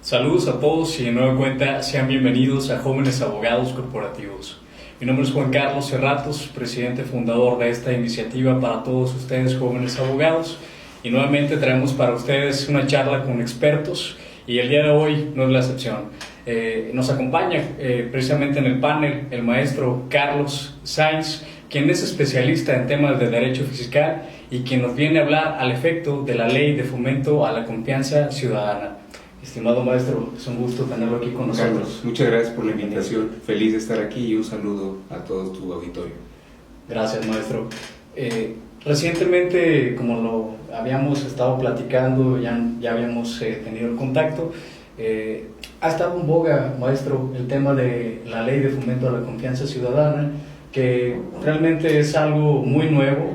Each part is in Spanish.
Saludos a todos y de nueva cuenta sean bienvenidos a Jóvenes Abogados Corporativos. Mi nombre es Juan Carlos Serratos, presidente fundador de esta iniciativa para todos ustedes jóvenes abogados, y nuevamente traemos para ustedes una charla con expertos y el día de hoy no es la excepción. Nos acompaña precisamente en el panel el maestro Carlos Sainz, quien es especialista en temas de derecho fiscal y quien nos viene a hablar al efecto de la Ley de Fomento a la Confianza Ciudadana. Estimado maestro, es un gusto tenerlo aquí con nosotros. Carlos, muchas gracias por la invitación. Feliz de estar aquí y un saludo a todo tu auditorio. Gracias, maestro. Recientemente, como lo habíamos estado platicando, ya habíamos tenido el contacto, ha estado en boga, maestro, el tema de la Ley de Fomento a la Confianza Ciudadana, que realmente es algo muy nuevo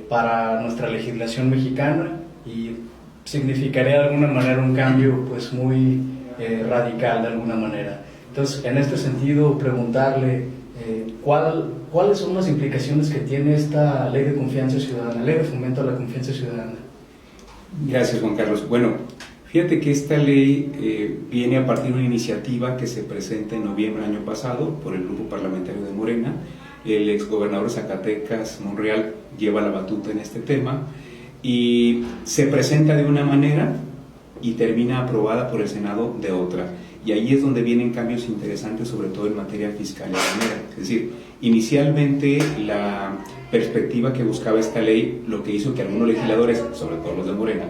para nuestra legislación mexicana y significaría de alguna manera un cambio pues muy radical de alguna manera. Entonces, en este sentido, preguntarle cuáles son las implicaciones que tiene esta Ley de Confianza Ciudadana, Ley de Fomento a la Confianza Ciudadana. Gracias, Juan Carlos. Bueno, fíjate que esta ley viene a partir de una iniciativa que se presenta en noviembre del año pasado por el grupo parlamentario de Morena. El exgobernador de Zacatecas, Monreal, lleva la batuta en este tema y se presenta de una manera y termina aprobada por el Senado de otra. Y ahí es donde vienen cambios interesantes, sobre todo en materia fiscal y aduanera. Es decir, inicialmente la perspectiva que buscaba esta ley, lo que hizo que algunos legisladores, sobre todo los de Morena,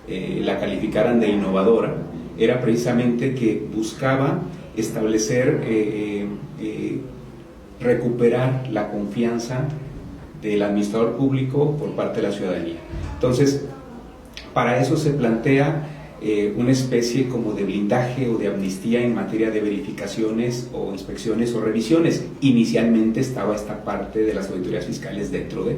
la calificaran de innovadora, era precisamente que buscaba establecer, recuperar la confianza del administrador público por parte de la ciudadanía. Entonces, para eso se plantea una especie como de blindaje o de amnistía en materia de verificaciones o inspecciones o revisiones. Inicialmente estaba esta parte de las auditorías fiscales dentro de...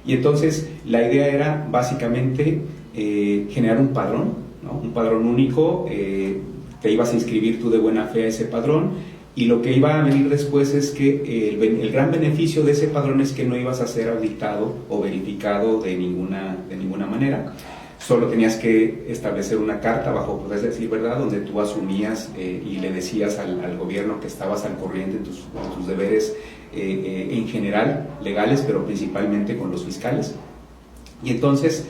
Y entonces la idea era básicamente generar un padrón, ¿no? Un padrón único, te ibas a inscribir tú de buena fe a ese padrón, y lo que iba a venir después es que el gran beneficio de ese padrón es que no ibas a ser auditado o verificado de ninguna manera. Solo tenías que establecer una carta bajo poder decir verdad, donde tú asumías y le decías al gobierno que estabas al corriente en tus deberes en general, legales, pero principalmente con los fiscales. Y entonces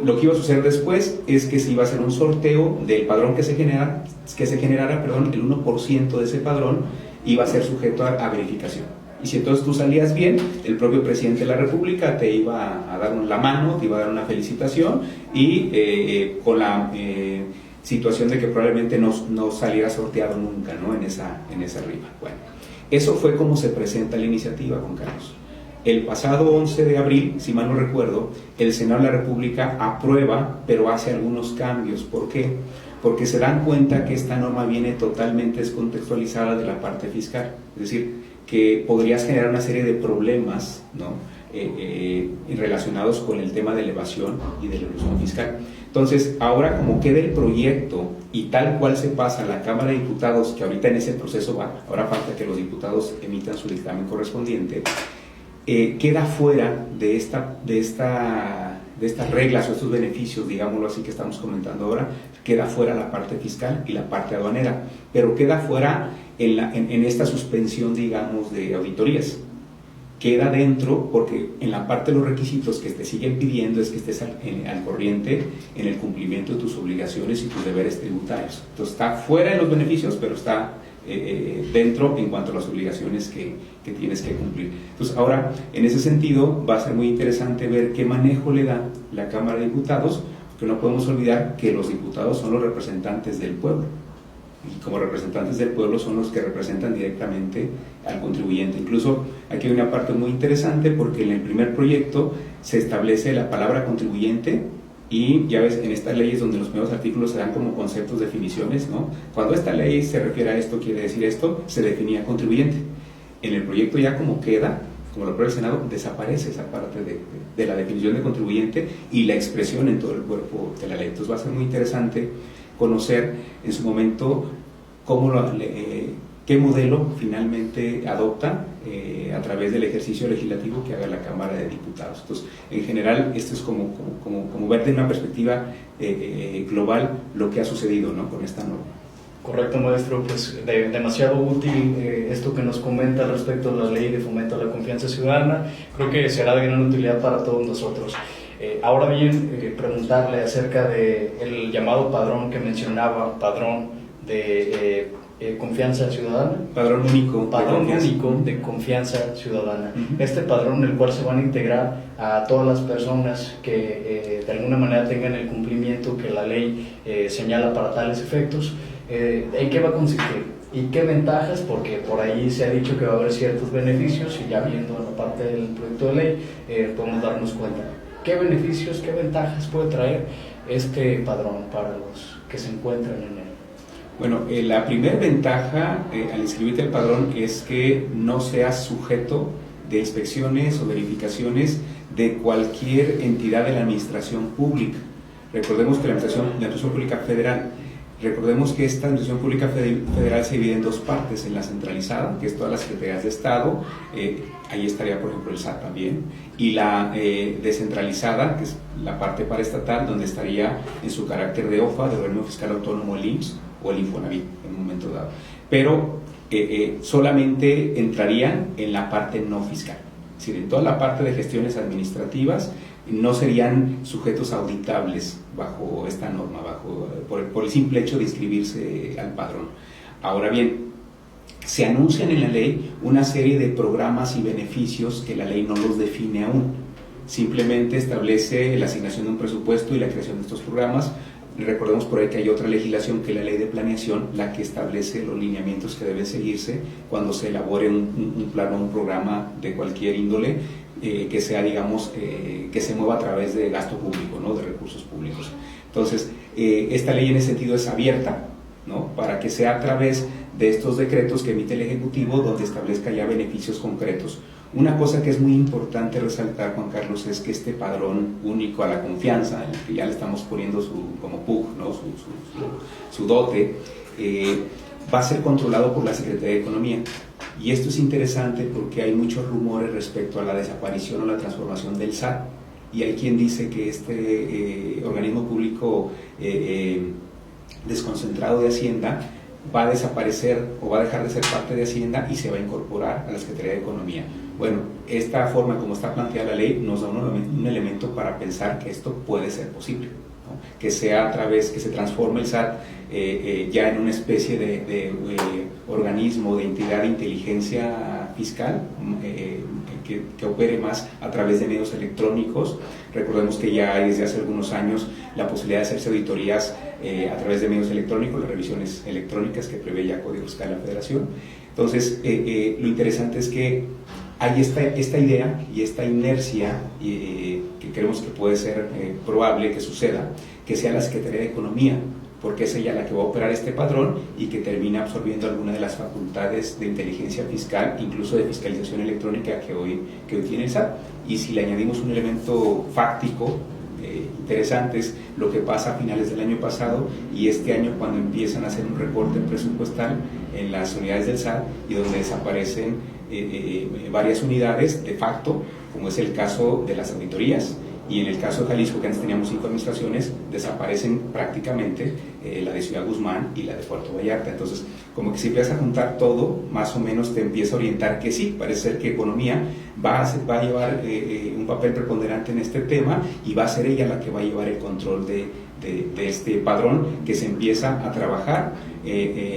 lo que iba a suceder después es que se iba a hacer un sorteo del padrón que se generara, el 1% de ese padrón iba a ser sujeto a verificación. Y si entonces tú salías bien, el propio presidente de la República te iba a dar la mano, te iba a dar una felicitación y con la situación de que probablemente no saliera sorteado nunca, ¿no? en esa rifa. Bueno, eso fue como se presenta la iniciativa, Juan Carlos. El pasado 11 de abril, si mal no recuerdo, el Senado de la República aprueba, pero hace algunos cambios. ¿Por qué? Porque se dan cuenta que esta norma viene totalmente descontextualizada de la parte fiscal. Es decir, que podrías generar una serie de problemas, ¿no? Relacionados con el tema de la evasión y de la elusión fiscal. Entonces, ahora como queda el proyecto y tal cual se pasa a la Cámara de Diputados, que ahorita en ese proceso va, ahora falta que los diputados emitan su dictamen correspondiente, queda fuera de estas reglas o estos beneficios, digámoslo así, que estamos comentando ahora, queda fuera la parte fiscal y la parte aduanera, pero queda fuera en esta suspensión, digamos, de auditorías. Queda dentro porque en la parte de los requisitos que te siguen pidiendo es que estés al corriente en el cumplimiento de tus obligaciones y tus deberes tributarios. Entonces está fuera de los beneficios, pero está dentro en cuanto a las obligaciones que tienes que cumplir. Entonces ahora, en ese sentido, va a ser muy interesante ver qué manejo le da la Cámara de Diputados, porque no podemos olvidar que los diputados son los representantes del pueblo, y como representantes del pueblo son los que representan directamente al contribuyente. Incluso aquí hay una parte muy interesante, porque en el primer proyecto se establece la palabra contribuyente. Y ya ves, en estas leyes donde los primeros artículos se dan como conceptos, definiciones, ¿no? Cuando esta ley se refiere a esto, quiere decir esto, se definía contribuyente. En el proyecto ya como queda, como lo aprueba el Senado, desaparece esa parte de la definición de contribuyente y la expresión en todo el cuerpo de la ley. Entonces va a ser muy interesante conocer en su momento qué modelo finalmente adopta través del ejercicio legislativo que haga la Cámara de Diputados. Entonces, en general, esto es como ver de una perspectiva global lo que ha sucedido, ¿no?, con esta norma. Correcto, maestro, pues demasiado útil esto que nos comenta respecto a la ley de fomento a la confianza ciudadana. Creo que será de gran utilidad para todos nosotros. Ahora bien, preguntarle acerca del llamado padrón que mencionaba, padrón de confianza ciudadana. Padrón único. Padrón único de confianza ciudadana. Este padrón en el cual se van a integrar a todas las personas que de alguna manera tengan el cumplimiento que la ley señala para tales efectos. ¿En qué va a consistir? ¿Y qué ventajas? Porque por ahí se ha dicho que va a haber ciertos beneficios y ya viendo la parte del proyecto de ley podemos darnos cuenta. ¿Qué beneficios, qué ventajas puede traer este padrón para los que se encuentran en él? Bueno, la primera ventaja al inscribirte al padrón es que no seas sujeto de inspecciones o verificaciones de cualquier entidad de la administración pública. Recordemos que la administración pública federal, recordemos que esta administración pública federal se divide en dos partes: en la centralizada, que es todas las secretarías de Estado, ahí estaría por ejemplo el SAT también, y la descentralizada, que es la parte paraestatal, donde estaría en su carácter de OFA, de organismo fiscal autónomo, el IMSS o el Infonavit en un momento dado, pero solamente entrarían en la parte no fiscal, es decir, en toda la parte de gestiones administrativas no serían sujetos auditables bajo esta norma, por el simple hecho de inscribirse al padrón. Ahora bien, se anuncian en la ley una serie de programas y beneficios que la ley no los define aún, simplemente establece la asignación de un presupuesto y la creación de estos programas. Recordemos por ahí que hay otra legislación, que es la ley de planeación, la que establece los lineamientos que deben seguirse cuando se elabore un plan o un programa de cualquier índole, que sea, digamos, que se mueva a través de gasto público, ¿no?, de recursos públicos. Entonces, esta ley en ese sentido es abierta, ¿no?, para que sea a través de estos decretos que emite el Ejecutivo, donde establezca ya beneficios concretos. Una cosa que es muy importante resaltar, Juan Carlos, es que este padrón único a la confianza, en el que ya le estamos poniendo como PUC, ¿no?, su dote, va a ser controlado por la Secretaría de Economía. Y esto es interesante porque hay muchos rumores respecto a la desaparición o la transformación del SAT, y hay quien dice que este organismo público desconcentrado de Hacienda va a desaparecer o va a dejar de ser parte de Hacienda y se va a incorporar a la Secretaría de Economía. Bueno, esta forma como está planteada la ley nos da un elemento para pensar que esto puede ser posible, ¿no?, que sea a través, que se transforme el SAT ya en una especie de organismo, de entidad de inteligencia fiscal, que opere más a través de medios electrónicos. Recordemos que ya hay desde hace algunos años la posibilidad de hacerse auditorías a través de medios electrónicos, las revisiones electrónicas que prevé ya Código Fiscal de la Federación. Entonces, lo interesante es que hay esta idea y esta inercia que creemos que puede ser probable que suceda, que sea la Secretaría de Economía, porque es ella la que va a operar este padrón y que termina absorbiendo algunas de las facultades de inteligencia fiscal, incluso de fiscalización electrónica que hoy tiene el SAT. Y si le añadimos un elemento fáctico interesante, es lo que pasa a finales del año pasado y este año, cuando empiezan a hacer un recorte presupuestal en las unidades del SAT y donde desaparecen varias unidades de facto, como es el caso de las auditorías. Y en el caso de Jalisco, que antes teníamos 5 administraciones, desaparecen prácticamente la de Ciudad Guzmán y la de Puerto Vallarta. Entonces, como que si empiezas a juntar todo, más o menos te empieza a orientar que sí, parece ser que Economía va a llevar un papel preponderante en este tema y va a ser ella la que va a llevar el control de este padrón, que se empieza a trabajar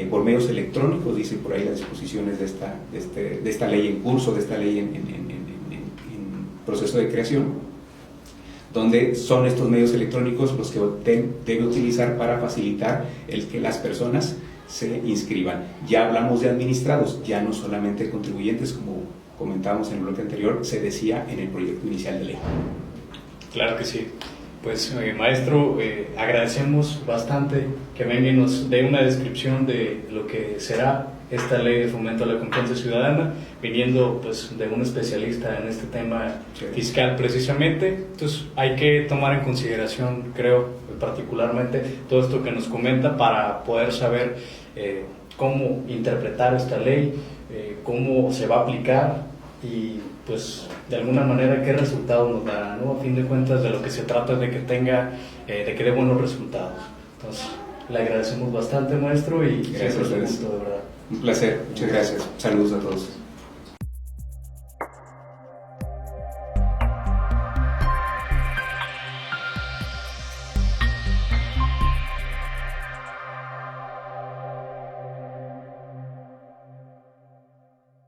por medios electrónicos, dice por ahí las disposiciones de esta ley en curso, de esta ley en proceso de creación, donde son estos medios electrónicos los que debe utilizar para facilitar el que las personas se inscriban. Ya hablamos de administrados, ya no solamente contribuyentes, como comentábamos en el bloque anterior, se decía en el proyecto inicial de ley. Claro que sí. Pues maestro, agradecemos bastante que venga y nos dé una descripción de lo que será esta ley de fomento a la confianza ciudadana, viniendo pues de un especialista en este tema fiscal precisamente. Entonces hay que tomar en consideración, creo particularmente, todo esto que nos comenta para poder saber cómo interpretar esta ley, cómo se va a aplicar y pues de alguna manera qué resultados nos dará, ¿no? A fin de cuentas de lo que se trata es de que de que dé buenos resultados. Entonces le agradecemos bastante, maestro, y gracias siempre a es un ustedes. gusto, de verdad. Un placer, muchas gracias. Saludos a todos.